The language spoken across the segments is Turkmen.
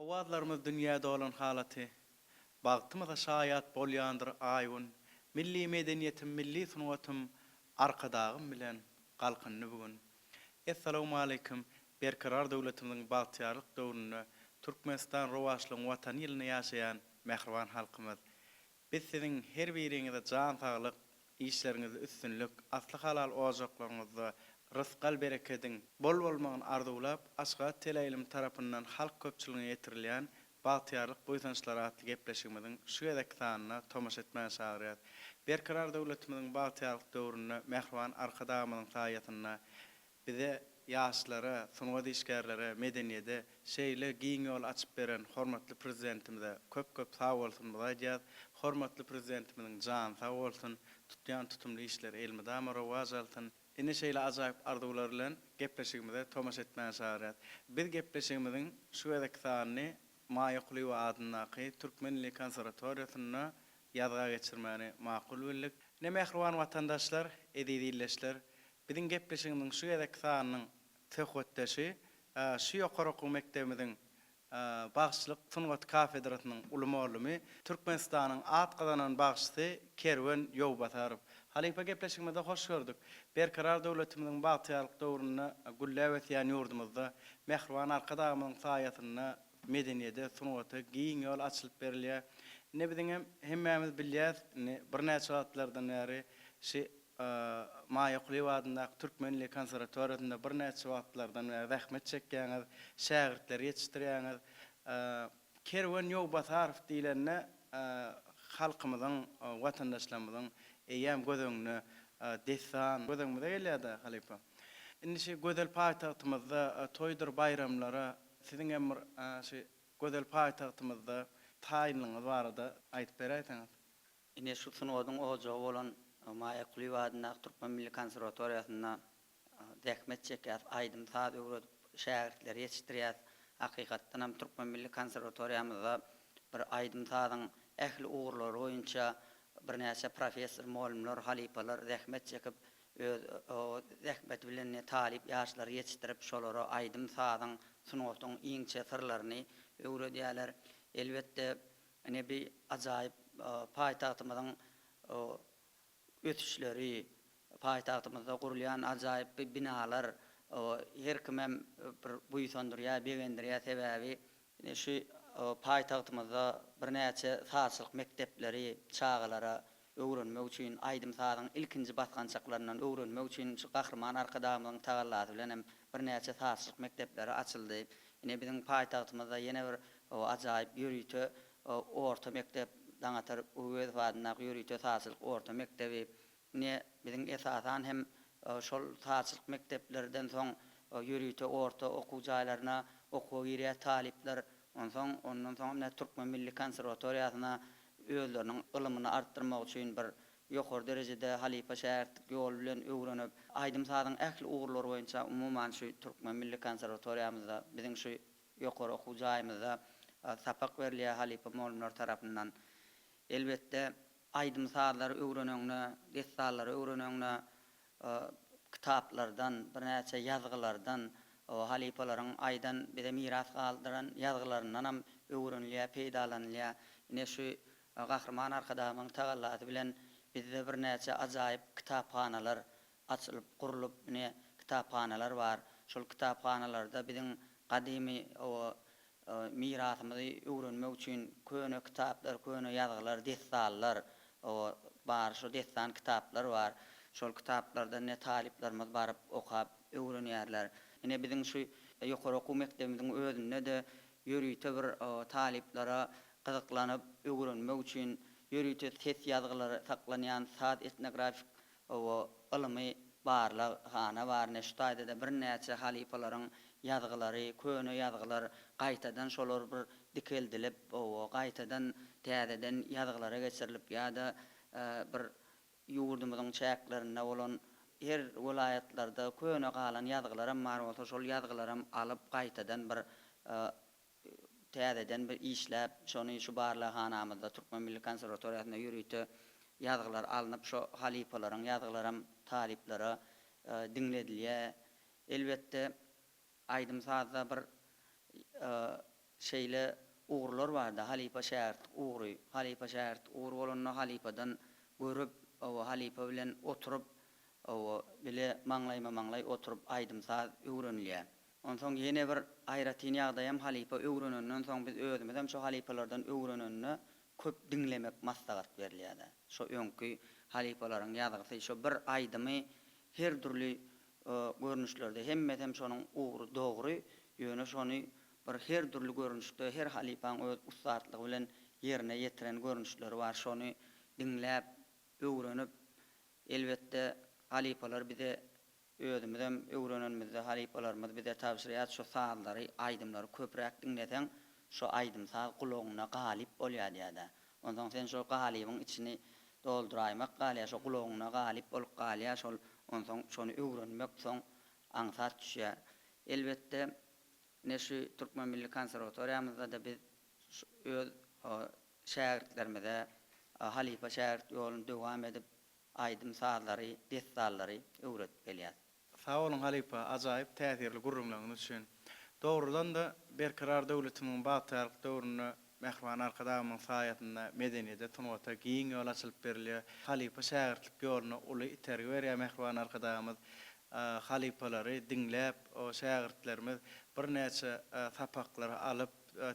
Owazlarymyz dünýäde bolan halaty, bagtymyza şaýat bolýandyr aýwyn, milli medeniýetim, milli sunwatym arkadagym bilen galkynny bugün. Assalamu alaykum. Berkarar döwletimiziň bagtýarlyk döwründe Türkmenistan rowaşlygyň watan ýylyny ýaşaýan mehriban halkymyz. Biz siziň her biriňize jan saglyk, işleriňizde üstünlük, asly halal ojaklaryňyzda rızkal bereketiň bol bolmagyny arzulap, Aşgabat teleýilim tarapyndan halk köpçüligine ýetirilýän bagtýarlyk boýsançlara atly gepleşigimiziň şu ýerdeki sanyna tomaş etmäni çagyrýar. Berkarar döwletimiziň bagtýarlyk döwründe mehriban arkadagymyň saýatyna bize ýaşlara, sunwat işgärlere, medeniýete şeýle giň ýol açyp beren hormatly prezidentimize köp sag bolsun diýär. Hormatly prezidentimiziň jan sag bolsun, tutýan tutumly işleri elmi dama rowaj alsyn. Ine şeýle ajaýyp arzuwlar bilen gepleşigimize tomaş etmäni çagyrýar. Biz gepleşigimiziň şu ýerdeki sanyny Maýa Kulyba adynaky Türkmen Milli Konserwatoriýasyna ýazga geçirmäni makul bildik. Ne mehriban watandaşlar, edidilleşler, biziň gepleşigimiziň şu ýerdeki sanynyň töhwetdeşi şu ýokary okuw mektebimiziň bagşylyk sunwat kafedrasynyň ulamalymy Türkmenistanyň at gazanan bagşysy Kerwen Ýowbasarow. Halipa gepleşigimizde hoş gördük. Berkarar döwletimiziň bagtýarlyk döwrüne gülläp ýan ýurdumyzda mehriban arkadagymyň saýatyna medeniýete, sunwata giň ýol açylyp berilýär. Ne biziň hemmämiz bilýär, bir näçe wagtlardan bäri şu Maýa Kulyba adynaky Türkmen Milli Konserwatoriýasynda bir näçe wagtlardan bäri rahmet çekýäňiz, şägirdler ýetişdirýäňiz. Kerwen Ýowbasarow diýilende halkymyzyň, watandaşlarymyzyň eýem gözüňni dessan, gözüňmize gelýär-de halipa. Indi şu gözel paýtagtymyzda toýdur bayramlara siziň emir şu gözel paýtagtymyzda taýinlygyňyz barada aýdyp berýärsiňiz. Ine şu sunwadyň ojagy bolan Maýa Kulyba adynaky Türkmen Milli Konserwatoriýasyna rahmet çekýär, aýdym saat öwrüp şägirdler ýetişdirýär. Hakykatdan hem Türkmen Milli Konserwatoriýamyzda bir aýdym saatyň ähli uğurlary boýunça bir näçe professor, molimler, halipalar rahmet çekip rahmet bilen talip ýaşlar ýetişdirip şolary aýdym saatyň sunwatyň iňçe sırlaryny öwredýärler. Elbetde ine bir ajaýyp paýtagtymyzyň ötüşleri, paýtagtymyzda gurulýan ajaýyp binalar her kim hem bir buýsandyrýar, begendirýär sebäbi şu paýtagtymyzda bir näçe saçlyk mektepleri, çağalara öwrenmek üçin aýdym saatyň ilkinji basgançaklarynyň öwrenmek üçin şu gahrman arkadagymyň tagallasy bilen hem bir näçe saçlyk mektepleri açyldy. Ine biziň paýtagtymyzda ýene bir ajaýyp ýürüýte orta mektep Daňatar Uwed wadynaky ýürüýte saçlyk orta mektebi. Ne biziň esasan hem şol saçlyk mekteplerden soň ýürüýte orta okuw jaýlaryna okuw girýär talipler. Ondan soň Türkmen Milli Konserwatoriýasyna özleriniň ilmini artdyrmak üçin bir ýokary derejede halipa şähertlik ýol bilen öwrenip aýdym saatyň ähli uğurlary boýunça umuman şu Türkmen Milli Konserwatoriýamyzda biziň şu ýokary okuw jaýymyzda sapak berilýär halipa molimler tarapyndan. Elbette aýdym saatlary öwrenäňne, dessalary öwrenäňne kitaplardan, bir näçe ýazgylardan, halipalaryň aýdan bize miras galdyran ýazgylaryndan hem öwrenilýär, peýdalanylýar. Ine şu gahrman arkadagymyň tagallasy bilen bizde bir näçe ajaýyp kitapxanalar açylyp, gurulup, ine kitapxanalar bar. Şol kitapxanalarda biziň gadymy mirasymyzy öwrenmek üçin köne kitaplar, köne ýazgylar, dessallar bar. Şu dessan kitaplar bar. Şol kitaplarda ne taliplerimiz baryp okap öwrenýärler. Ine biziň şu ýokary okuw mektebimiziň özünde de ýürüýte bir taliplere gyzyklanyp öwrenmek üçin ýürüýte ses ýazgylary saklanýan saat etnografik ilmi barlygyna bar. Şu taýda bir näçe halipalaryň ýazgylary, köne ýazgylar gaýtadan şolar bir dikeldilip, gaýtadan täzeden ýazgylara geçirilip ýa-da bir ýurdumyzyň çäklerinde bolan her vilayatlarda köne galan ýazgylar hem bar bolsa şol ýazgylar hem alyp gaýtadan bir täzeden bir işläp şonu şu barlygyna Türkmen Milli Konserwatoriýasyna ýürüýte ýazgylar alınıp şu halipalaryň ýazgylary hem taliplere dinledilýär. Elbette aýdym saatda bir şeyle uğurlar vardı. Halipa şärt uğury. Halipa şärt uğur bolanyna halipadan görüp o halipa bilen oturup o bile maňlay oturup aýdym saat öwrenilýär. Ondan soň ýene bir aýratyn ýagdaýam halipa öwrenenden soň biz özümizem şo halipalardan öwrenenine köp dinlemek maslahat berilýär. Şo öňkü halipalaryň ýazgysy şo bir aýdymy her türlü görnüşlerde hemmem şonuň uğru dogry ýöne şonu bir her türlü görnüşde her halipaň öz ustatlygy bilen ýerine ýetiren görnüşleri bar. Şonu dinläp öwrenip elbetde halipalar bize özümizem öwrenenimizde halipalarymyz bize tabşyrýar şo saallary aýdymlary köprek dinleten şo aýdym sag gulagyna galip bolýar diýär. Ondan sen şo galybyň içini dolduraýmak galýar şo gulagyna galip bolup galýar şol ondan soň şonu öwrenmek soň aňsat düşýär. Elbetde neşi Türkmen Milli Konservatoriýamyzda da biz öz şägirdlerimize halipa şägirt ýoluny dowam edip aýdym saallary, destallary öwretip gelýär. Sağ olun halipa, ajaýyp täsirli gurrunlaryňyz üçin. Dogrudan da berkirar döwletimiň bagtarlyk döwrüne mehriban arkadaşymyň saýatynda medeniýete tunwata giň ýol açylyp berilýär. Halipa şägirtlik ýoluny uly itergi berýär mehriban arkadaşymyz. Halipalary dinläp o şägirtlerimiz bir näçe sapaklary alyp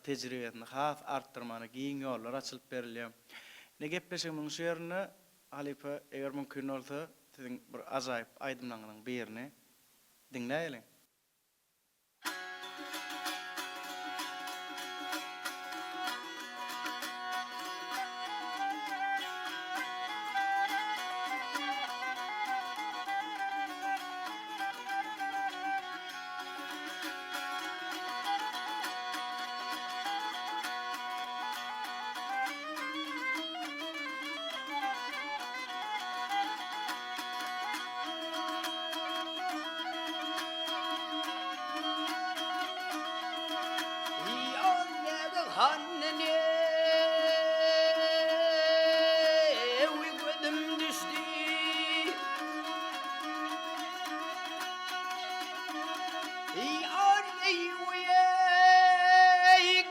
tejribesini has artdyrmany giň ýollar açylyp berilýär. Ne gepleşigiň şu ýerine halipa eger mümkin bolsa siziň bir ajaýyp aýdymlaryňyň birini dinläýeliň. Hannene uygudım düştü. Yar eyvye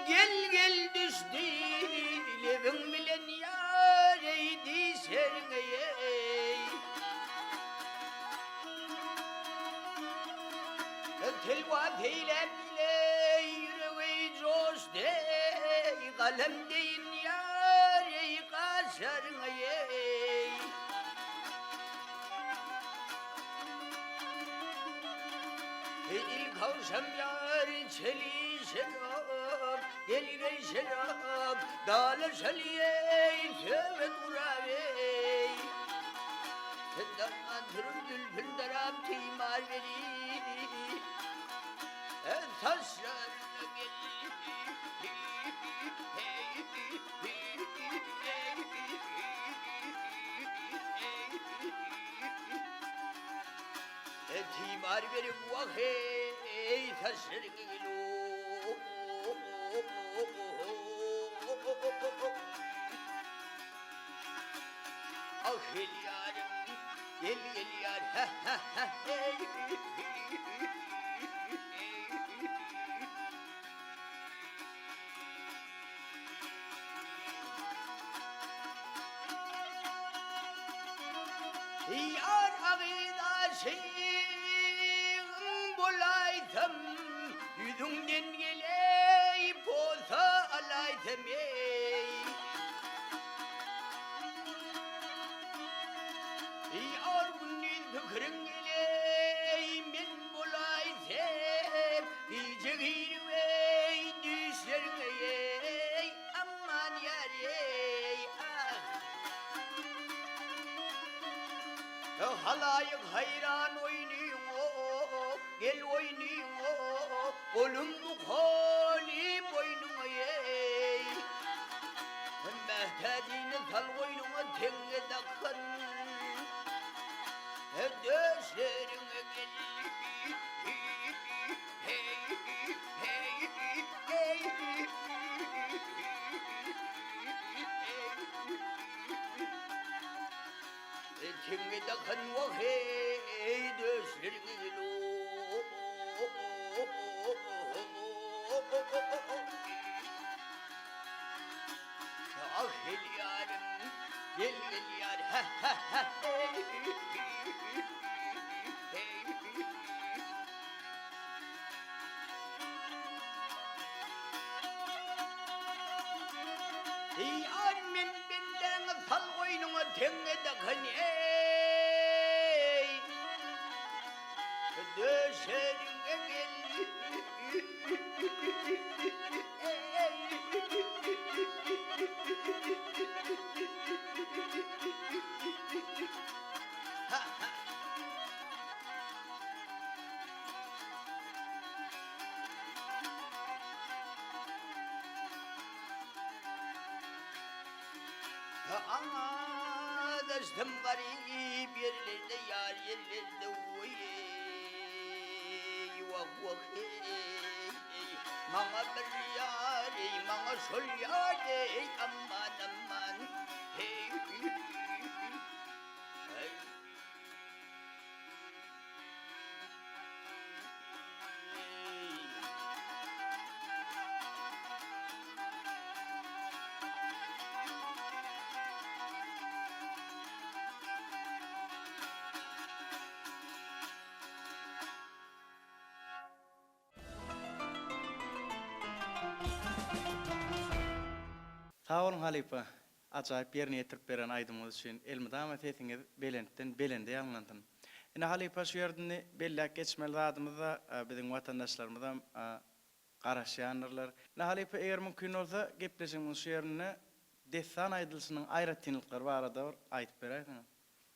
gel düştü. Levin bilen yar eydi sergeye. Telva teylem bile yüreği coştu. Kalem deyin yar ey kaşarına ey. İlk akşam yar çeli şerap, gel şerap, dalaşal ey söve durar ey. Dağıtırım gülbül darab timar veri, taşlarına gel. Timar verim vahey taşırgılo. Ah el yarım, gel yar, ha ha ha hey. Yar ağıdaşım bulaydım, yüzünden geleyip olsa alaydım ey. Yar bunun tıkırın geleyim ben bulaydım, iyice girmey düşlerim ey, aman yar ey. Halayık hayran oynuyor, gel oynuyor, kolum bu kolim oynuyor ey. Mehtedinin sal oynuyor, tenge dakın, döşlerine gel. Tenge dakın vahey döşlerine gel. Gel gel yar ha ha ha hey. Ey anmen benden sal koynuna tengede kani ey. Döşerine gel. Ha ha. Ağaçtım garip yerlerde yar yerlerde oy vah vah ey Mama bir yar ey mama şol yar ey aman aman hey hey. Sağ olun Halipa. Acayip yerini yetirip beren aydımız için elmadamet etiniz belende yanlandın. Ine Halipa şu yerdini bellak geçmeli adımızda bizim vatandaşlarımızdan qaraşyanırlar. Ine Halipa eğer mümkün olsa gepleşimiz şu yerini destan aydılsının ayrattinlikleri barada aytıp beraydınız.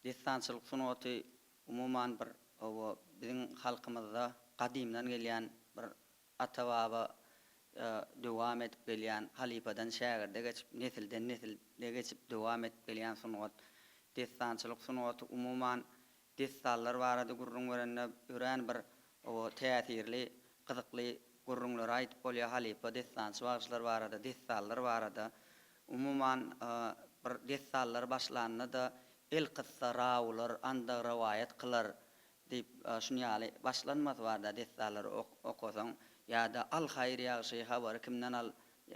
Destançılık sunuatı umuman bir o bizim halkımızda kadimden gelen bir ata-baba devam edip gelen halifadan şägirde geçip nesilden nesilde geçip devam edip gelen sunuat. Destançılık sunuatı umuman destallar barada gurrun verende ören bir o täsirli, kızykly gurrunlar aytyp bolýar halifa destançy bagşlar barada, destallar barada umuman bir destallar başlanna da el kıssa rawlar anda rivayet kılar dip şunu ýaly başlanmaz barda destallar okusaň ýa-da al hayr ýagşy habar kimden al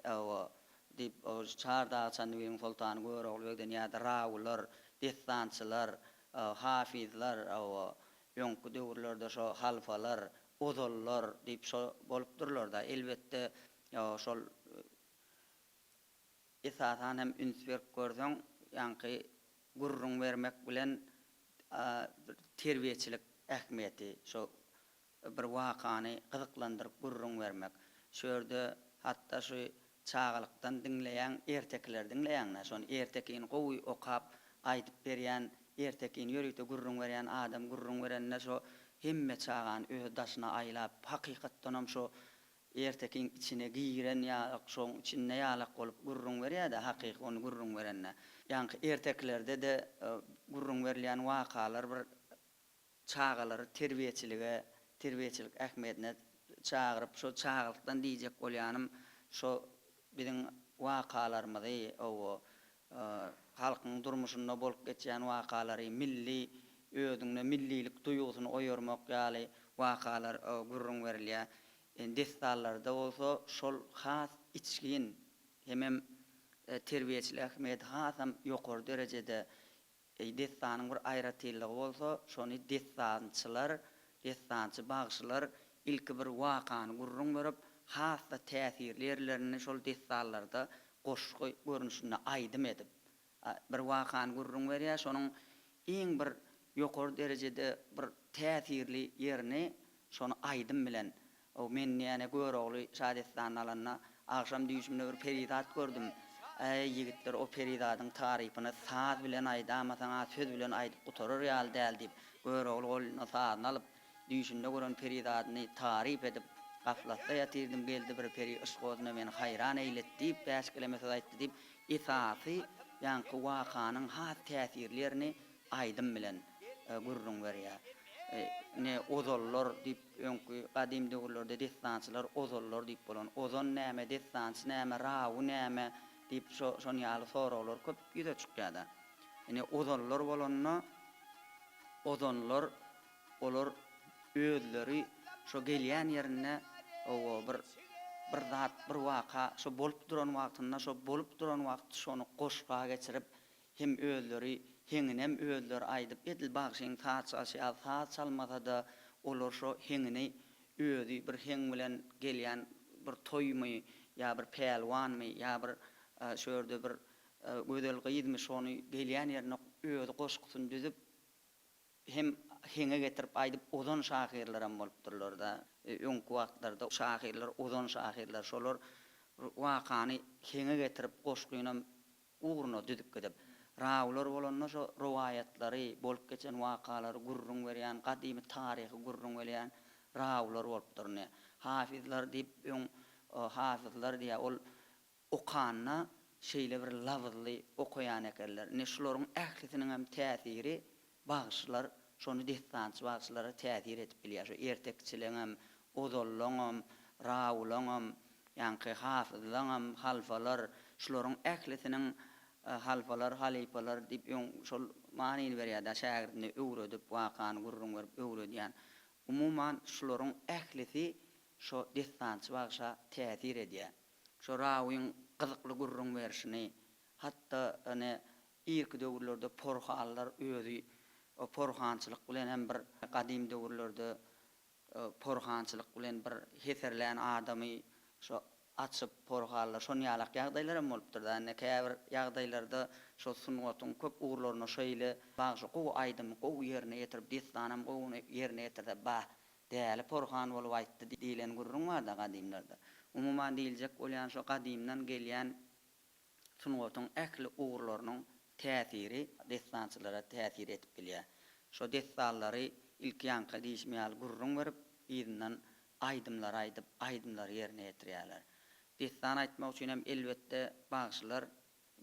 o dip o çarda çanwyň sultan görogluwdan ýa-da rawlar, destançylar, hafizlar o ýoňky döwürlerde şo halfalar, ozollar dip şo bolup durlar da elbetde şol esasan hem ünsberk görseň ýanky gurrun vermek bilen terbiýeçilik ähmiýeti şo bir wakany gyzyklandyryp gurrun vermek. Şöýerde hatda şu çağalykdan dinleýän ertekler dinleýänler şonu ertekin gowy okap aýdyp berýän ertekin ýörükde gurrun berýän adam gurrun berenne şo hemme çağan öz daşyna aýlap hakykatdan şo ertekin içine giren ýa şoň içinde ýalak bolup gurrun berýär da hakyky onu gurrun berenne. Ýanky erteklerde de gurrun berilýän wakalar bir çağalary terbiýeçilik ähmiýetine çağıryp şo çağalykdan diýjek bolýanym şo biziň wakalarymyzy o halkyň durmuşynda bolup geçýän wakalary milli özüňde millilik duýgusyny oýarmak ýaly wakalar gurrun berilýär. Destallarda bolsa şol has içgin hemem terbiýeçilik ähmiýeti hasam ýokary derejede destanyň bir aýratyllygy bolsa şonu destançy bagşylar ilki bir wakany gurrun berip hasda täsirli ýerlerini şol destallarda goşgy görnüşinde aýdym edip bir wakany gurrun berýär şonuň iň bir ýokary derejede bir täsirli ýerini şonu aýdym bilen o men ýene görogly şadestanyň alanna akşam düýüşimde bir peridat gördüm. Ey yigitler o peridadyň tarypyny saat bilen aýdamasaň söz bilen aýdyp gutarar ýaly däl diýip görogly golyna saatny alyp düýüşinde gören peridadyny taryp edip gaflatda ýatyrdım geldi bir peri ışgozyna meni hayran eýletdi diýip bäş kelime söz aýtdy diýip esasy ýanky wakanyň has täsirlerini aýdym bilen gurrun berýär. Ne ozollar diýip öňkü gadim döwürlerde destançylar ozollar diýip bolan. Ozon näme, destançy näme, rawu näme diýip şonu ýaly soraglar köp ýüze çykýarda. Ne ozollar bolanna ozonlar olar özleri şo gelýän ýerine o bir zat bir waka şo bolup duran wagtynda şo bolup duran wagty şonu goşga geçirip hem özleri heňinem özler aýdyp edil bagşyň taçasy taç çalmasa da olar şo heňini özü bir heň bilen gelýän bir toýmy ýa bir pelwanmy ýa bir şöýerde bir gözel gyýdmy şonu gelýän ýerine özü goşgusyn düzüp hem heňe getirip aýdyp ozon şahyrlaram bolupdyrlar da öňkü wagtlarda şahyrlar ozon şahyrlar şolar wakany heňe getirip goşgynam uğruna düdüp gidip rawlar bolanna şo riwayatlary bolup geçen wakalary gurrun berýän gadymy taryhy gurrun berýän rawlar bolupdyrny hafizlar diýip hafizlar diýä ol okanna şeýle bir lafzly okuyan ekenler ne şolaryň ählisiniň hem täsiri bagşlar şonu dehtançy bagşlara täsir etip bilýär şo ertekçiliğim ozolluğum rawluğum ýa-ni hafizlyğım halfalar şolaryň ählisiniň halfalar, halifalar diýip şol manyny berýär da şagirdine öwredip wakany gurrun berip öwredýän. Umuman şolaryň ählisi şo destançy bagşa täsir edýär. Şo rawyň gyzykly gurrun berişini hatda ene ilk döwürlerde porhallar özü o porhançylyk bilen hem bir gadim döwürlerde porhançylyk bilen bir heserlän adamy şo açyp porhallar şon ýalak ýagdaýlar hem bolupdyr da ne käbir ýagdaýlarda şo sunwatyň köp uğurlaryna şeýle bagşy gowy aýdym gowy ýerine ýetirip destanam gowy ýerine ýetirdi ba däli porhan bolup aýtdy diýilen gurrun var da gadimlarda. Umuman diýiljek bolýan şo gadimdan gelýän sunwatyň ähli uğurlarynyň täsiri destançylara täsir etip bilýär. Şo destallary ilk ýanky diýişmeýär gurrun berip ýerinden aýdymlar aýdyp aýdymlar ýerine ýetirýärler. Destan aýtmak üçin hem elbetde bagşylar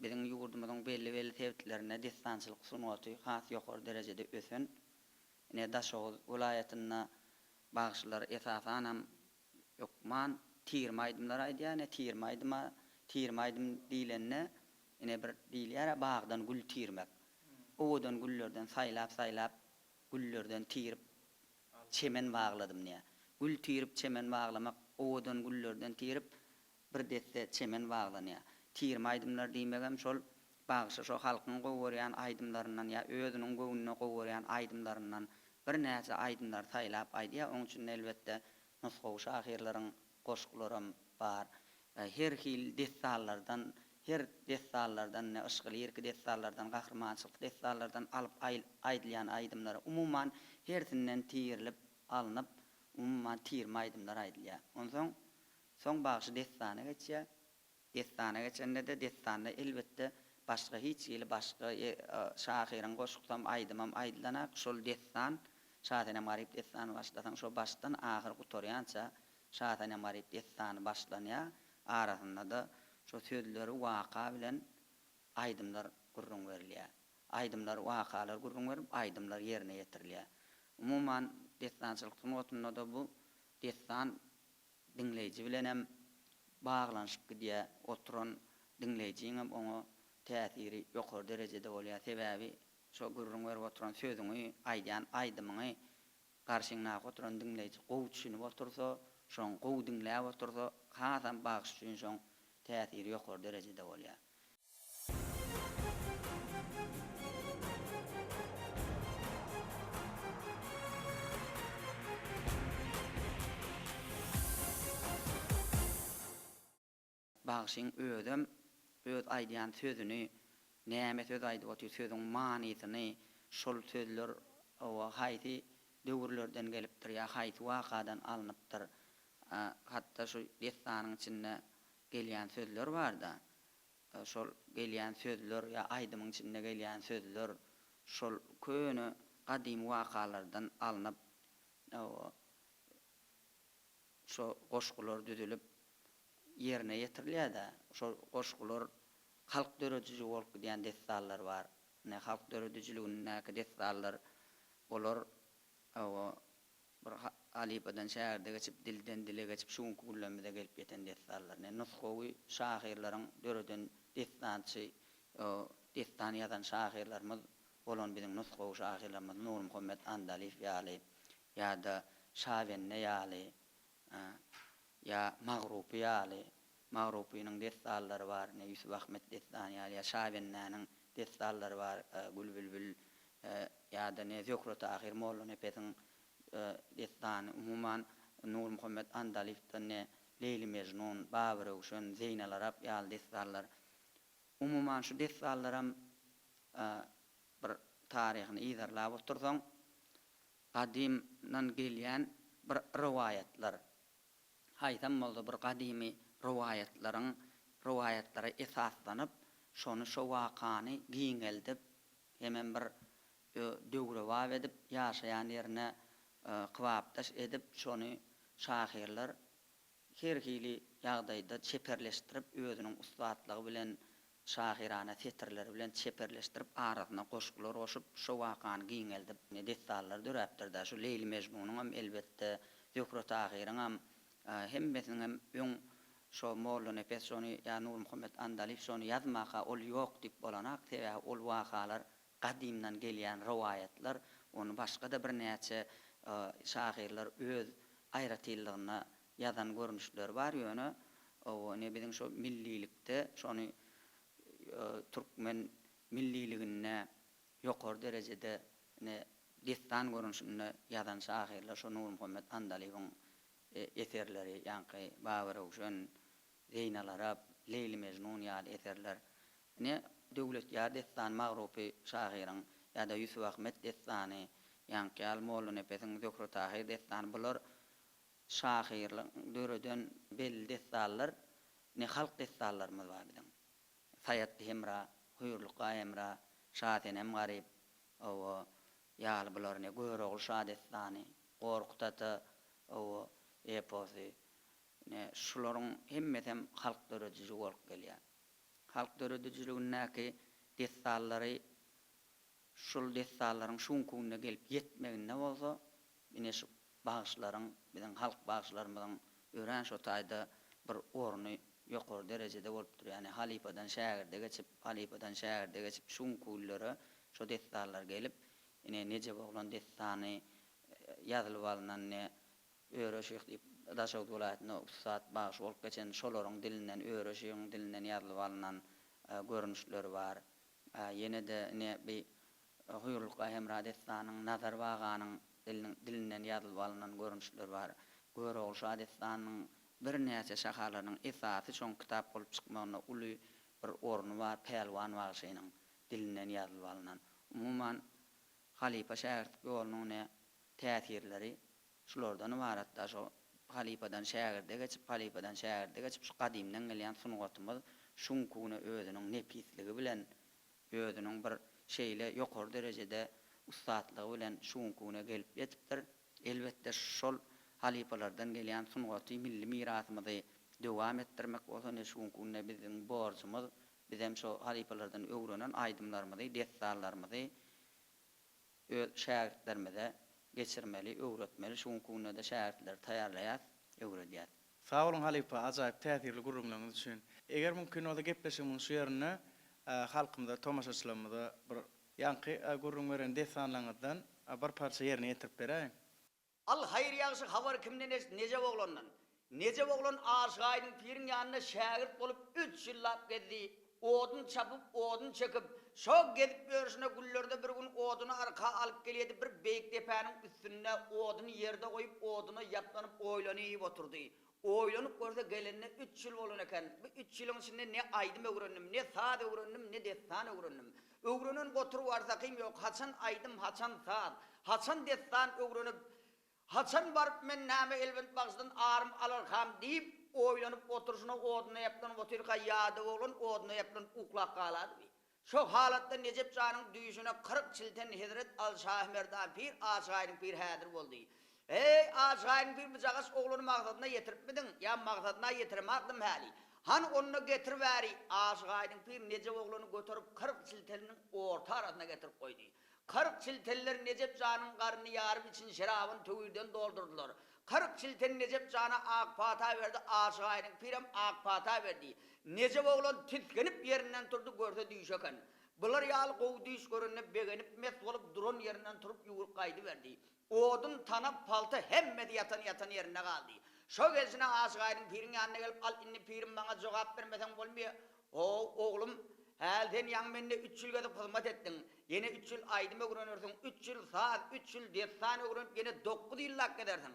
biziň ýurdumyzyň belli sebäplerine destançylyk sunwaty has ýokary derejede ösen. Ne Daşoğuz vilayatyna bagşylar esasan hem ýokman tirmaýdymlar aýdýar, ne tirmaýdym diýilenne ine bir diýilýär bagdan gül tirmek. Owadan güllerden saýlap güllerden tirip çemen bagladym ne. Gül tirip çemen baglamak owadan güllerden tirip bir deste çemen baglanýar. Tirmaýdymlar diýmegem şol bagşy şo halkyň gowurýan aýdymlaryndan ýa özüniň gowunyna gowurýan aýdymlaryndan bir näçe aýdymlar saýlap aýdýar. Onuň üçin elbetde nusgaw şahyrlaryň goşgularym bar. Her hil destallardan ne ışgylyr ki destallardan gahrmançylyk destallardan alyp aýdylýan aýdymlar umuman hersinden tirilip alınıp umuman tirmaýdymlar aýdylýar. Onsoň soň bagşy destana geçýär. Destana geçende de destanda elbetde başga hiç ýeli başga şahyryň goşgutam aýdymam aýdylanak şol destan şahyryna marip destan başlasaň şo başdan ahyr gutorýança şahyryna marip destan başlanýar. Arasynda da şo sözleri waka bilen aýdymlar gurrun berilýär. Aýdymlar wakalar gurrun berip aýdymlar ýerine ýetirilýär. Umuman destançylyk sunwatynda da bu destan dinleýiji bilen hem baglanyşyp gidýär. Oturan dinleýijiň hem oňa täsiri ýokary derejede bolýar. Sebäbi şo gurrun berip oturan sözüňi aýdýan aýdymyny garşyňa oturan dinleýiji gowy düşünip otursa, şoň gowy dinläp otursa, hasam bagş üçin şoň täsiri ýokary derejede bolýar. Bagşyň öz aýdýan sözüni näme söz aýdyp otur sözüň manysyny şol sözler o haýsy döwürlerden gelipdir ýa haýsy wakadan alınıpdyr. Hatda şu destanyň içinde gelýän sözler bar da şol gelýän sözler ýa aýdymyň içinde gelýän sözler şol köni gadim wakalardan alınıp şo goşgular düzülüp ýerine ýetirilýär da şo goşgular halk dörediji bolup gidýän destallar bar. Ne halk döredijiligiňäki destallar bolar bir alipadan şäherde geçip dilden dile geçip şuňky güllemede gelip ýeten destallar. Ne nusgawy şahyrlaryň döreden destançy destan ýazan şahyrlarymyz bolan biziň nusgawy şahyrlarymyz Nur Muhammed Andalif ýaly ýa-da Şawenne ýaly ýa Magrupi ýaly Magrupiň destallary bar. Ne Yusuf Ahmet destany ýaly ýa Şawennäniň destallar var, Gül Bülbül ya da ne Zökrut ahir mollun epetin destan umuman Nur Muhammed Andalif'ten ne Leyli Mecnun, Babır Uşun, Zeynel Arap yal destallar. Umuman şu destallaram bir tarihini izarlap otursan qadimdan gelýän bir rivayetler. Haýtam boldy bir qadimi rivayetlara esaslanyp şonu şu wakany giňeldip hemen bir döwre wab edip ýaşaýan ýerine kybapdaş edip şonu şahirler herhili ýagdaýda çeperleşdirip özüniň ustatlygy bilen şahirana tetrleri bilen çeperleşdirip arasyna goşgular goşup şu wakany giňeldip ne destallar döräpdirde şu Leyli Mecnunyň hem elbetde Zökrut ahiryň hem hemmesiniň hem öň şo mollun epes şonu ýa Nur Muhammed Andalif şonu ýazmaka ol ýok dip bolanak tebe ol wakalar qadimdan gelýän rivayetler onu başga da bir näçe şahirler öz aýratyldygyna ýazan görnüşler bar ýöne o ne biziň şo millilikde şonu Türkmen milliligine ýokary derejede ne destan görnüşine ýazan şahirler şo Nur Muhammed Andalif'in eserleri ýa-ni Babır Uşun, Zeynel Arap, Leyli Mecnun ýaly eserler ne döwlet ýa destan magruby şahiryň ýa-da Yusuf Ahmet destany ýa-ni Al-Mollun epesiň Zökrut ahir destany bular şahirliň döreden belli destanlar ne halk destanlarymyz bar biziň. Sayat Hemra, Hüýürlük Emra, Şatenem Garip, o ýaly bular ne Göýrogul Şah destany, Gorkutata, o eposy ne şularyň hemmesem halk dörediji bolup gelýär. Halk döredijiliginäki destallary şul destallaryň şunkugyna gelip ýetmegine bolsa, ine şu bagyşlaryň biziň halk bagyşlarymyzyň ören şu taýda bir orny ýokary derejede bolup dur. Yani halipadan şäherde geçip şunkullary şu destallar gelip ine neje bolan destany ýazylyp alynan ne öýreşik diýip Daşok welaýatyna ustat bagyş bolup geçen şolaryň dilinden öýreşiň dilinden ýazylyp alynan görnüşleri bar. Ýene de ne bir Hüýürlük Emra destanyň Nazar Baganyň dilinden ýazylyp alynan görnüşleri bar. Göýrogul Şah destanyň bir näçe şahalaryň esasy şoň kitap bolup çykmagyna uly bir orny bar, Pelwan Bagşynyň dilinden ýazylyp alynan. Umuman halipa şäherlik ýolunyň ne täsirleri şulardan ibarat da şu halipadan şäherde geçip şu qadimden gelýän sungatymyz şunkugyna özüniň nepisligi bilen özüniň bir şeýle ýokary derejede ustatlygy bilen şunkugyna gelip ýetipdir. Elbetde şol halipalardan gelýän sungaty milli mirasymyzy dowam etdirmek bolsa ne şunkugyna biziň borçymyz, bizem şu halipalardan öwrenen aýdymlarymyzy, destallarymyzy öz şähertlerimize geçirmeli, öwretmeli, şunkugyna da şähertler taýýarlaýar, öwredýär. Sağ olun halipa, ajaýyp täsirli gurrumlaryňyz üçin. Eger mümkin bolsa gepleşiň şu ýerine halkymyza, tomaşaçylarymyza bir ýanky gurrum beren destanlaryňyzdan bir parça ýerine ýetirip beräýin. Al hayır ýagşy habar kimden neje boglandan. Neje boglan aşgaýynyň piriň ýanyna şägirt bolup 3 ýyllap gezdi. Odun çapıp, odun çekip, şok gedip görüşüne güllerde bir gün odunu arka alıp geliyedi. Bir beyik tepäniň üstüne odunu yerde koyup, odunu yaplanıp oýlanyp oturdy. Oýlanyp görse gelenine 3 ýyl bolan eken. Bu 3 ýylyň içinde ne aýdym öwrendim, ne saat öwrendim, ne destan öwrendim. Öwrenen gotur warsakym ýok. Haçan aýdym, haçan saat, haçan destan öwrenip, haçan barıp men näme elbet bagsydan arym alarham diýip oýlanyp oturuşuna oduny ýapdan oturka ýady bolan oduny ýapdan uklap galady. Şo halatda Necip Janyň düýüşine 40 çilten Hezret Al-Şah Merdan Pir Aşgaýyň pir häzir boldy. Ey Aşgaýyň pir bu jagas oglany magsadyna ýetiripmidin? Ýa magsadyna ýetirmagdym häli. Han onu getirip bäri. Aşgaýyň pir Necip oglany göterip 40 çilteniň orta arasyna getirip goýdy. 40 çilteller Necip Janyň garny ýaryp için şerabyň tögüden doldurdular. 40 çilten Necip Jana ak pata berdi, Aşgaýyň pirem ak pata berdi. Necip oglan titkenip ýerinden turdy, görse düýşeken. Bular ýaly gowy düýş görenip begenip mes bolup duran ýerinden turup ýuwurup gaýdy berdi. Odun tanap palta hemmedi yatan ýerine galdy. Şo gezine Aşgaýyň piriň ýanyna gelip, "Al inni pirim maňa jogap bermesen bolmaýar." "O oglum, Halden yan menne 3 yıl gedip hizmet ettin. Yine 3 yıl aydıma görünürsün. 3 yıl saat, 3 yıl destane görünüp yine 9 yıl hak edersin.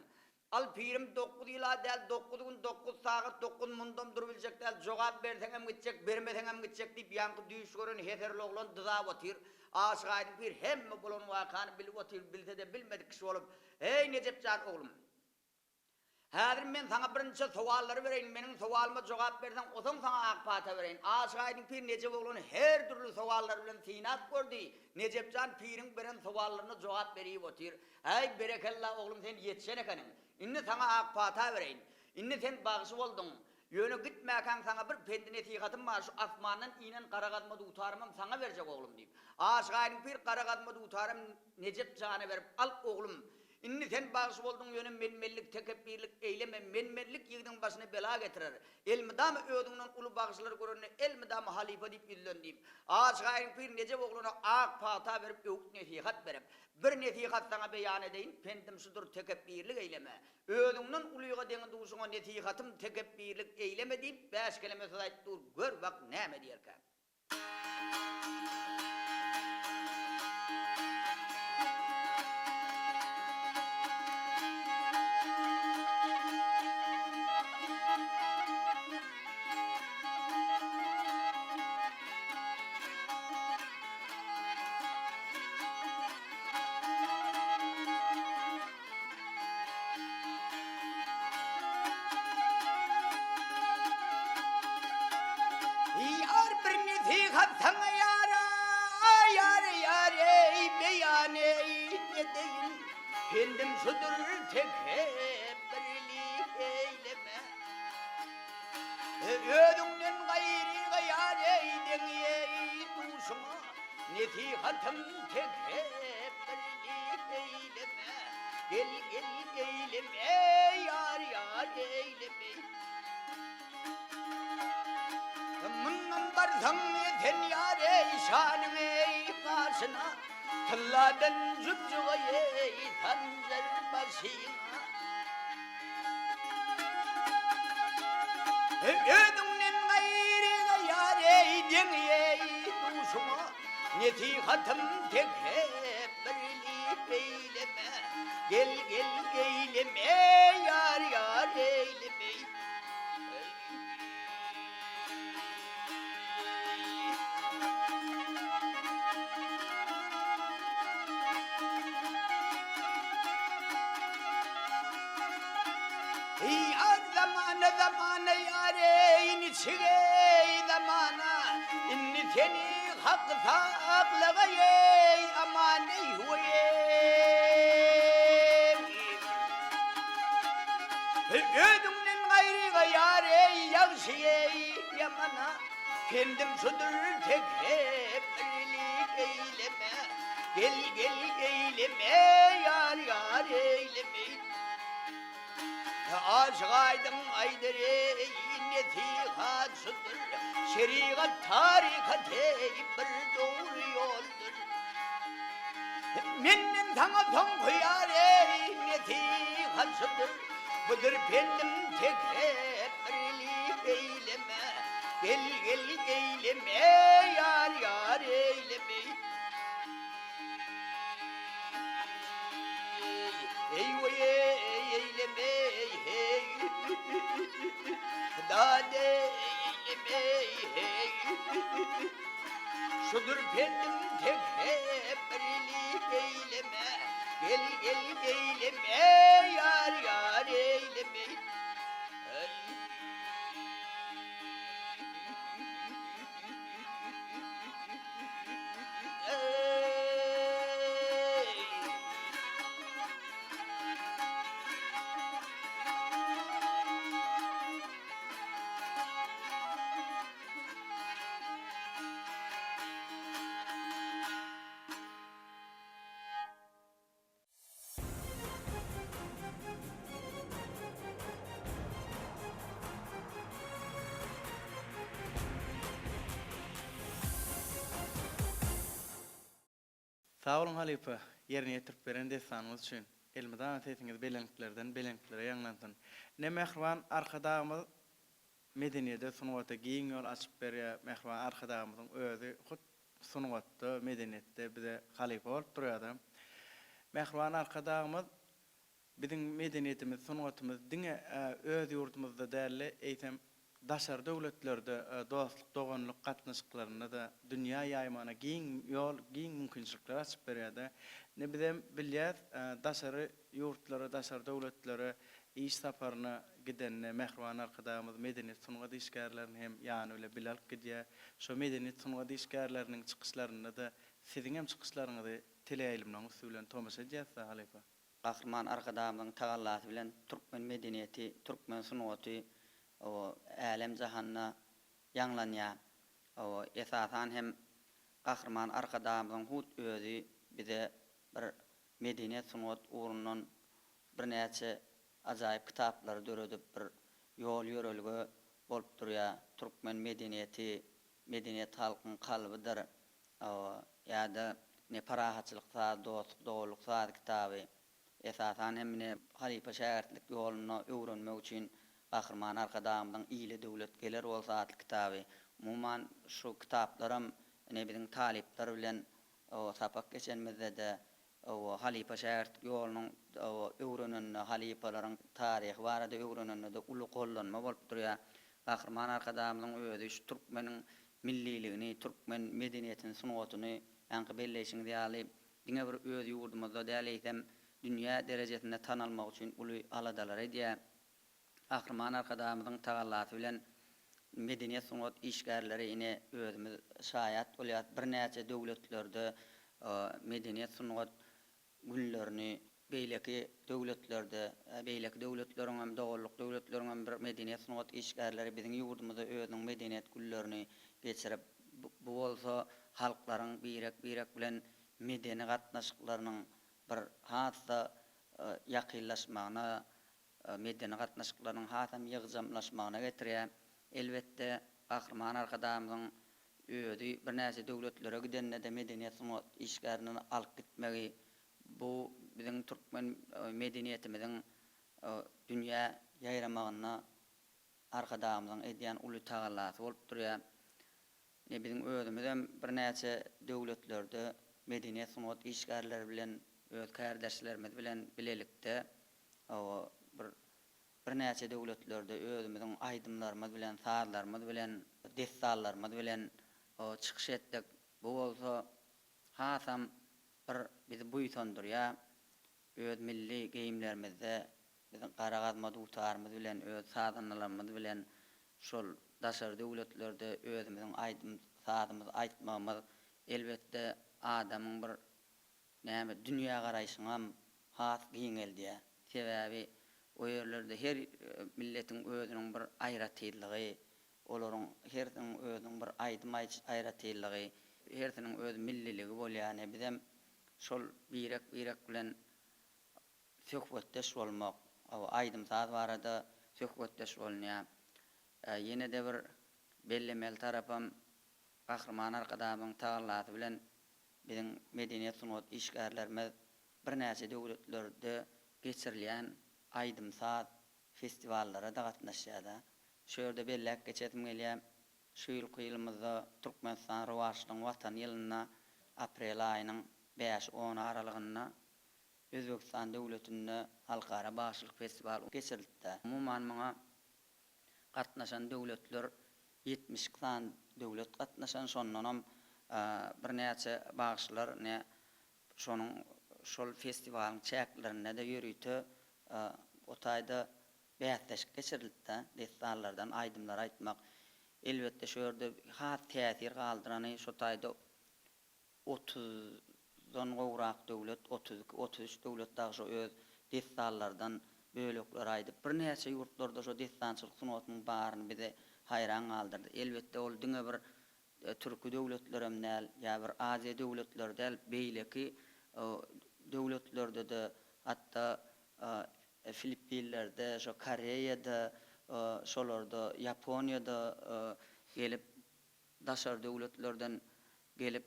Al pirim 9 yıla del 9 gün 9 saat 9 mundum durabilecek del cevap versen hem gidecek vermesen hem gidecek deyip yankı düğüş görün heterli oğlan dıza otur. Aşağıdın bir hem bulun vakanı bilip otur bilse de bilmedik kişi olup. Hey Necepcan oğlum. Hazır men sana birinci soğalları vereyim, benim soğalıma cevap versen, o zaman sana akpata vereyim. Aşağıdın pir Necep oğlunun her türlü soğalları bilen sinat gördü. Necepcan pirin veren soğallarına cevap vereyim otur. Hey berekallah oğlum sen yetişene kanın. İnne sana akpata vereyim. İnne sen bağışı oldun. Yönü gitmeyken sana bir pendi netihatım var, şu asmanın inen karagadma da utarmam sana verecek oğlum deyip. Aşağıdın pir karagadma da utarım Necepcan'a verip al oğlum. İnni sen bağışı oldun yönü menmellik, tekebbirlik eyleme, menmellik yığdın başına bela getirir. Elmidam ödüğünden ulu bağışları görünür, elmidam halife deyip yüzlen deyip. Aşağıdın bir Necep oğluna ak pata verip, öğüt nesihat verip. Bir nesihat sana beyan edeyim, pendim şudur tekebbirlik eyleme. Ödüğünden uluyuğa deni duşuna nesihatım tekebbirlik eyleme deyip, 5 kelime söz ait dur, gör bak neyme diyerken. Yar bir nesihat sana yara, yar ey beyan edeyim. Kendim şudur tekebbirlik eyleme. Ödünden gayri gayar eydin ey duşuma. Nesihatım tekebbirlik eyleme. Gel eyleme yar eyleme. Mınnan barzam yeten yare şanım ey karşına. Tılladan zübzüğe ey tanzer başına. Ödünden gayri gayar eydin ey duşuma. Nesihatım tekebbirlik eyleme. Gel eyleme yar eyleme. Yar zamana yareyn çigey zamana inni seni hak saklagay amaney huye ödümden gayri gayarey yavşiyey yamana kendim şudur tekebbirlik eyleme gel eyleme yar eyleme. Aşkaydım aydere nesihat şudur. Şeriat tarikat bir doğru yoldur. Mennim sana son koyar nesihat şudur. Budur benim tekebbirlik eyleme. Gel eyleme yar eyleme. Ey eyleme hey dade eyleme hey şudur pendim tekebbirlik eyleme gel eyleme yar eyleme. Sağ olun halife, yerine yetirip veren destanımız için. Elmidam sesiniz belenklerden belenklere yanlansın. Ne mehriban arkadağımız medeniyete sunwata giň ýol açyp berýär. Mehriban arkadaşymyzyň özi hut sunwatda medeniyetde bize halifa bolup durýar. Mehriban arkadaşymyz bizim medeniyetimiz, sunwatymyz diňe öz ýurdumyzda däli eýsem daşar döwletlerde dostluk, doganlyk gatnaşyklaryna da dünýä ýaýmana giň ýol, giň mümkinçilikler açyp berýär. Ne bizem bilýär, daşary ýurtlara, daşar döwletlere iş saparyna gidenne mehriban arkadaşymyz medeniyet sungat işgärlerini hem ýany öyle bilal gidýär. Şo medeniyet sungat işgärleriniň çykyşlaryna da siziň hem çykyşlaryňyzy teleýilimden usulen tomasha edýärsiz halifa. Gahrman arkadaşymyň tagallasy bilen türkmen medeniyeti, türkmen sunwaty o alem jahanna ýanglanýar. O esasan hem gahrman arkadaşymyň hut özi bize bir medeniyet sunwat urundan bir näçe ajaýyp kitaplar döredip bir ýol ýörelge bolup durýar. Türkmen medeniyeti, medeniyet halkyň kalbydyr. O ýa-da ne parahatçylyk, dostluk, doguluk kitaby. Esasan hemine halifa şähertlik ýoluny öwrenmek üçin gahrman arkadaşymyň ýyly döwlet geler bolsa atly kitaby. Umuman şu kitaplarym ne biziň talipler bilen o sapak geçenmizde de o halifa şähertlik ýolunyň öwrenen halifalaryň taryhy barada öwrenen de uly gollanma bolup durýar. Gahrman arkadaşymyň özi şu türkmeniň milliligini, türkmen medeniyetini, sunwatyny ýa-ni belleşiňi diýäli diňe bir öz ýurdumyzda däleýsem dünýä derejesinde tanalmak üçin uly aladalar edýär. Gahrman arkadaşymyzyň tagallasy bilen medeniyet sunwat işgärleri ine özümiz şaýat bolýar. Bir näçe döwletlerde medeniyet sunwat günlerini beýleki döwletlerde, beýleki döwletleriň hem dogullyk döwletleriň hem bir medeniyet sunwat işgärleri biziň ýurdumyzda özüniň medeniyet günlerini geçirip bu bolsa halklaryň birek bilen medeni gatnaşyklarynyň bir hassa ýakynlaşmagyna, medeni gatnaşyklarynyň hasam ýygjamlaşmagyna getirýär. Elbetde gahrman arkadaşymyzyň özi bir näçe döwletlere gidenne de medeniyet sunwat işgärini alyp gitmegi bu biziň türkmen medeniyetimiziň dünýä ýaýramagyna arkadaşymyzyň edýän uly tagallasy bolup durýar. Ne biziň özümiz hem bir näçe döwletlerde medeniyet sunwat işgärleri bilen öz kardeşlerimiz bilen bilelikde bir näçe döwletlerde özümiziň aýdymlarymyz bilen, saatlarymyz bilen, destallarymyz bilen çykyş etdik. Bu bolsa hasam bir bizi buýsandyrýar. Öz milli geyimlerimizde biziň garagazma dutarymyz bilen, öz sadanlarymyz bilen şol daşar döwletlerde özümiziň aýdym saatymyzy aýtmamyz elbetde adamyň bir näme dünýä garaýşyna has giňeldýär. Sebäbi o ýerlerde her milletiň özüniň bir aýratyllygy, olaryň heriniň özüniň bir aýdym aýratyllygy, heriniň öz milliligi bolýar. Bizem şol birek bilen söhbetdeş bolmak, aýdym saat barada söhbetdeş bolýar. Ýene de bir bellemel tarapam gahrman arkadaşymyň tagallasy bilen biziň medeniyet sunwat işgärlerimiz bir näçe döwletlerde geçirilýän aýdym saat festivallara da gatnaşýar. Şu ýerde bellek geçetim gelýär. Şu ýylymyzda Türkmenistan Rowaşynyň watan ýylyna aprel aýynyň 5-10 aralygyna Özbekistan döwletinde halkara başlyk festival geçirildi. Umuman maňa gatnaşan döwletler 70 san döwlet gatnaşan, şondan bir näçe bagşylar ne şonuň şol festiwalyň çäklerine de ýörüýti o taýda bätleşik geçirildi. Destallardan aýdymlar aýtmak elbetde şu ýerde has täsir galdyrany şu taýda 30-dan gowrak döwlet, 33 döwlet daha şu öz destallardan bölekler aýdyp bir näçe ýurtlarda şu destançylyk sunwatynyň baryny bize hayran galdyrdy. Elbetde ol diňe bir türkü döwletlerem näl, ýa bir Aziýa döwletlerde beýleki döwletlerde de hatda Filipinlerde, şu Koreýada, şolarda Ýaponiýada gelip daşar döwletlerden gelip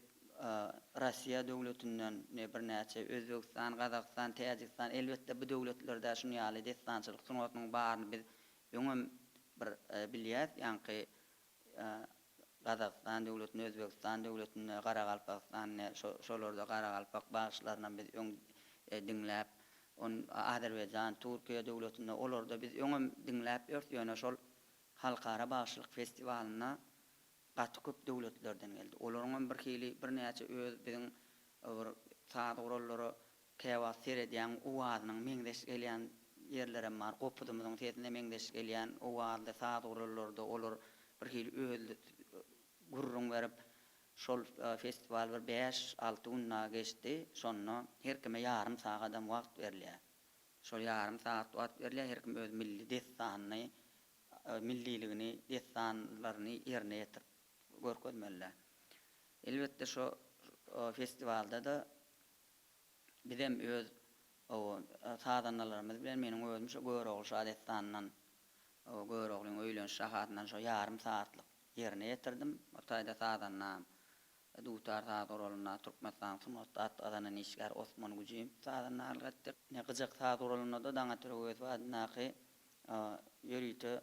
Russiýa döwletinden ne bir näçe Özbekistan, Gazakystan, Täjikistan elbetde bu döwletlerde şunu ýaly destançylyk sunwatynyň baryny biz öňem bir bilýär, ýa-ni Gazakistan döwletine, Özbekistan döwletine, Garagalpakistanyna, şolarda Garagalpak başlaryna biz öň diňläp, on Azerbaýjan, Türkiýe döwletine olarda biz öňem diňläp ýörtýän şol halkara başlyk festiwalyna gaty köp döwletlerden geldi. Olaryň bir hili bir näçe öz biziň bir saat urallary käwa serediýän uwazynyň meňdeş gelýän yerlere mar, gopudymyzyň tetinde meňdeş gelýän uwazly saat urallarda olar bir hili öz gurrun berip şol festival bir 5-6 günna geçdi. Şonda her kime yarım saatdan wagt berilýär. Şol yarım saat wagt berilýär, her kim öz milli destanyny, milliligini, destanlaryny ýerine ýetirip görkezmeliler. Elbette şu festivalda da bizem öz o sadanlarymız bilen meniň özüm şu görogul şadestandan o göroglun öýlen şahatyndan şu yarım saatlyk ýerine ýetirdim. Otayda sadanna dutar saat oralyna Türkmenistan sunat adana nişgar Osman Güjim sadanna algatdy. Ne gyjak saat oralyna da daňa türegi wagtnaky ýörüýte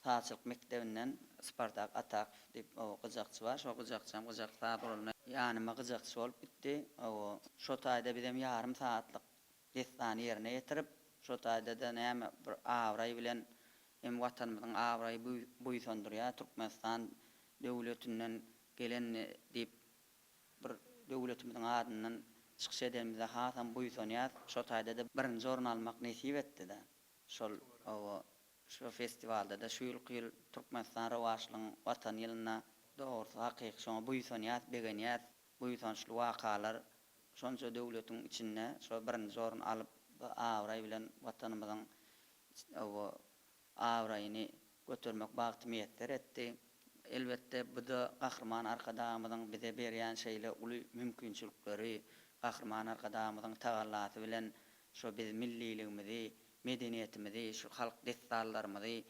saatçylyk mektebinden Spartak Atak dip o gyjakçy bar. Şo gyjak saat oralyna ýanyma gyjakçy bolup gitdi. O şo taýda bizem yarım saatlyk destany ýerine ýetirip, şo taýda da näme bir awray bilen hem watanymyzyň awraý buýsandyrýar, Türkmenistan döwletinden gelen dip bir döwletimizin adyndan çykyş edemizde hasan buýsanýar. Şo taýda da birinji orun almak nesip etdi da. Şol şu festivalda da şu ýyl Türkmenistan rawaşlygyň watan ýylyna dogry hakyky şoňa buýsanýar, begenýär, buýsançly wakalar şonça döwletiň içinde şo birinji orun alyp awraý bilen watanymyzyň awraýyny götürmek bagtymy ýeter etdi. Elbette bu da gahrman arkadamyzyň bize berýän şeýle uly mümkinçilikleri, gahrman arkadamyzyň tagallasy bilen şo biz milliligimizi, medeniýetimizi, şu halk destanlarymyzy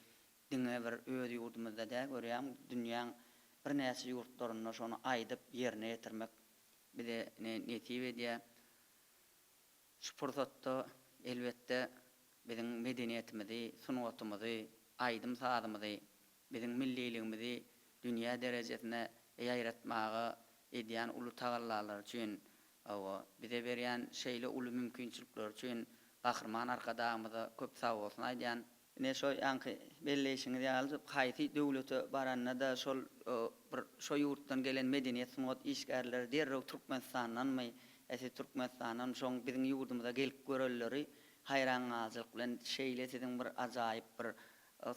diňe bir öz ýurdumyzda da görýän dünýäň bir näçe ýurtlaryna şonu aýdyp ýerine ýetirmek bize nesip edýär. Şu pursatda elbette biziň medeniýetimizi, sunatymyzy, aýdym sadymyzy, biziň milliligimizi dünýä derejesine ýaýratmagy edýän uly tagallar üçin, bize berýän şeýle uly mümkinçilikler üçin gahrman arkadamyza köp sag bolsun aýdýan. Ne şo ýanky belleşiňiz ýaly haýsy döwlete baranna da şol bir şo ýurtdan gelen medeniýet sunat işgärleri derrew Türkmenistandanmy, Türkmenistandan şoň biziň ýurdumyza gelip görelleri haýrançylyk bilen şeýle siziň bir ajaýyp bir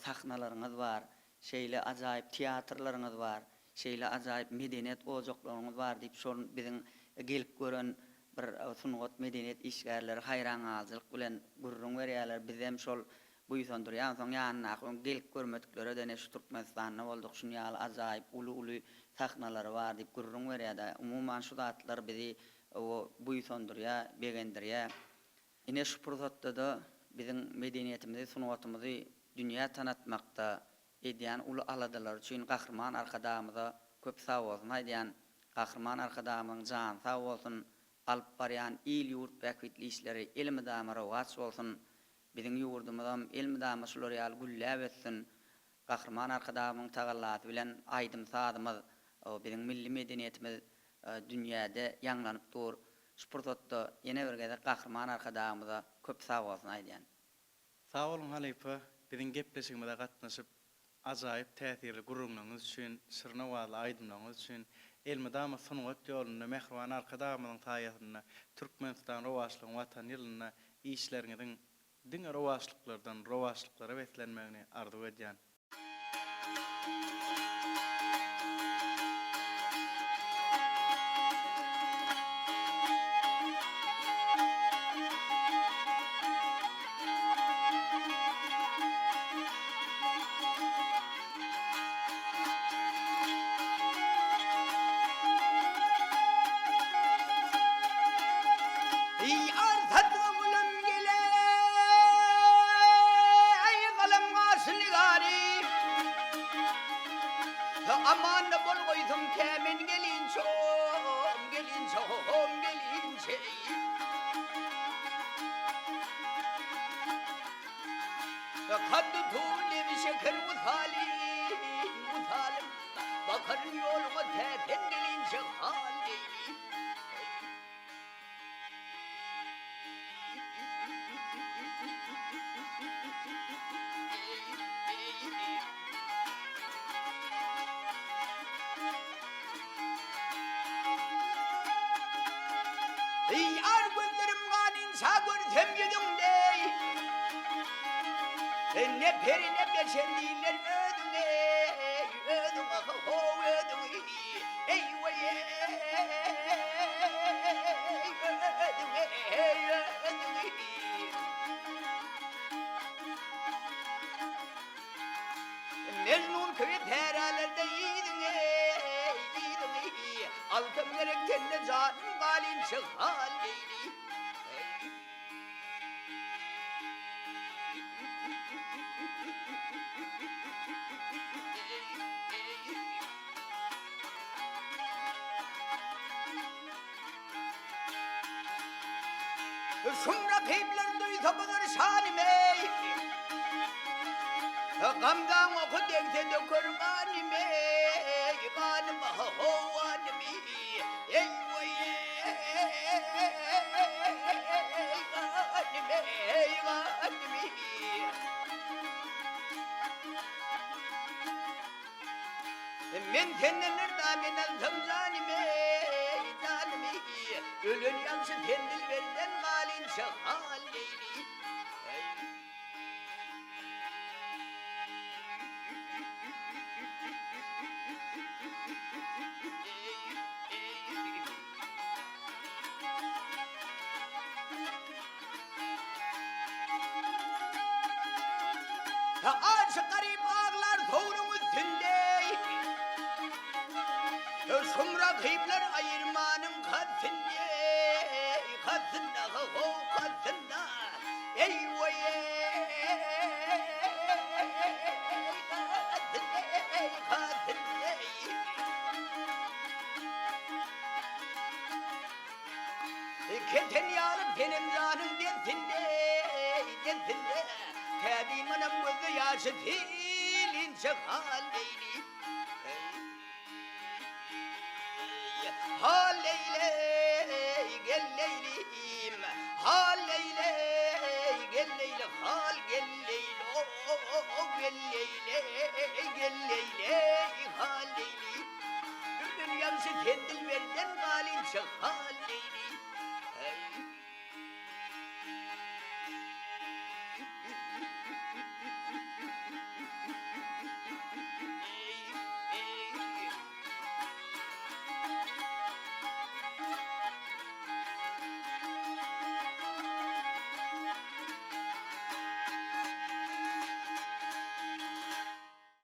sahnalaryňyz bar, şeýle ajaýyp teatrlaryňyz bar, şeýle ajaýyp medeniýet ojaklaryňyz bar diýip şol biziň gelip gören bir sunat medeniýet işgärleri haýrançylyk bilen gurrun berýärler. Bizem şol buýsandyrýan soň ýanyna gelip görmediklere de şu Türkmenistanda boldyk, şunu ýaly ajaýyp uly sahnalary bar diýip gurrun berýärler. Umuman şu zatlar bizi buýsandyrýar, begendirýär. Ine şu pursatda da biziň medeniýetimizi, sunatymyzy dünýä tanatmakda edýän uly aladalar üçin gahrman arkadamyza köp sag bolsun aýdýan. Gahrman arkadamyň jan sag bolsun, alyp barýan il ýurt bäkitli işleri elmidama rawaç bolsun. Biziň ýurdumyzam elmidama şolary ýaly gülläp etsin. Gahrman arkadamyň tagallasy bilen aýdym sadymyz, biziň milli medeniýetimiz dünýäde ýanglanyp dur. Şu pursatda ýene bir gede gahrman arkadamyza köp sag bolsun aýdýan. Sag bolun Halypa, biziň gepleşigimizde gatnaşyp ajaýyp täsirli gurrunlygyňyz üçin, şyrnawaly aýdymlagyňyz üçin, elmidama sunat ýolunda mehriban arkadamyzyň taýyryna, Türkmenistan rawaşlygyň watan ýylyna işleriňiziň diňe rawaşlyklardan rawaşlyklara wetlenmegini arzu edýän. Ay kalem gasını gari yoluna teten gelince hal değil. Yar gözlerim ganin sağ görsem yüzümde. Ne peri ne beşendiler ödüm ey, ödüm ho ödüm ey vay ey, ödüm ey, ödüm ey. Mecnun köyü teralerde yiydin ey, yiydin ey. Altın gerekten de canım galin çık haleyli. Şumra kıyıplar duysa budur şanim ey. Gamdan oku dekse de kurbanim ey. Ganim hovanim ey vay ey. Ganim ey, ganim ey. Men tendenler damen aldım zanim ey, zanim ey. Ölün yansı tendil benden malin şahal leyli. Ağaç garip ağlar toğrumuz tünde. Şumra kıyıplar ayırmanım katında, katında ho katında. Ey vay ey, katında. Keten yarım benim canım desinde, desinde. Tabi manam gözü yaşı dilince haleyli. Haleyle gel leylim, haleyle gel leyle, hal gel leyle, gel leyle, gel leyle, haleyli. Dünyamsı kendil verden galin çık haleyli.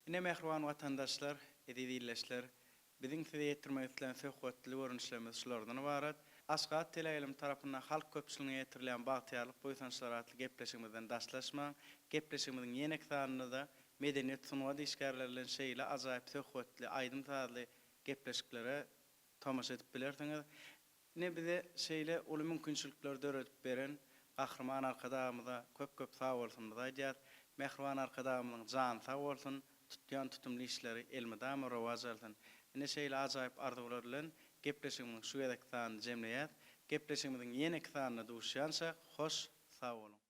Ne mehruan vatandaşlar, edidilleşler, bizim size yetirmekten söhbetli görünüşlerimiz şulardan ibaret. Aşgat Teleýilim tarapyndan halk köpçüligine yetirilen bagtyarlyk boýsançlar atly gepleşigimizden daşlaşma, gepleşigimiziň ýene sanynda da medeniýet sunuwady işgärlerlen şeýle ajaýyp söhbetli, aýdym taýly gepleşiklere tamaşa edip bilersiňiz. Ne bize şeýle uly mümkinçilikler döredip beren gahrman arkadaşymyza köp sag bolsun diýär. Mehruan arkadaşymyň jany sag bolsun. Tutyan tutumly işleri elmedam rowaj alsyn. Ine şeýle ajaýyp arzuwlar bilen gepleşigimiň şu ýerdeki sany jemleýär. Gepleşigimiziň ýene sanyna duşýança hoş, sag bolun.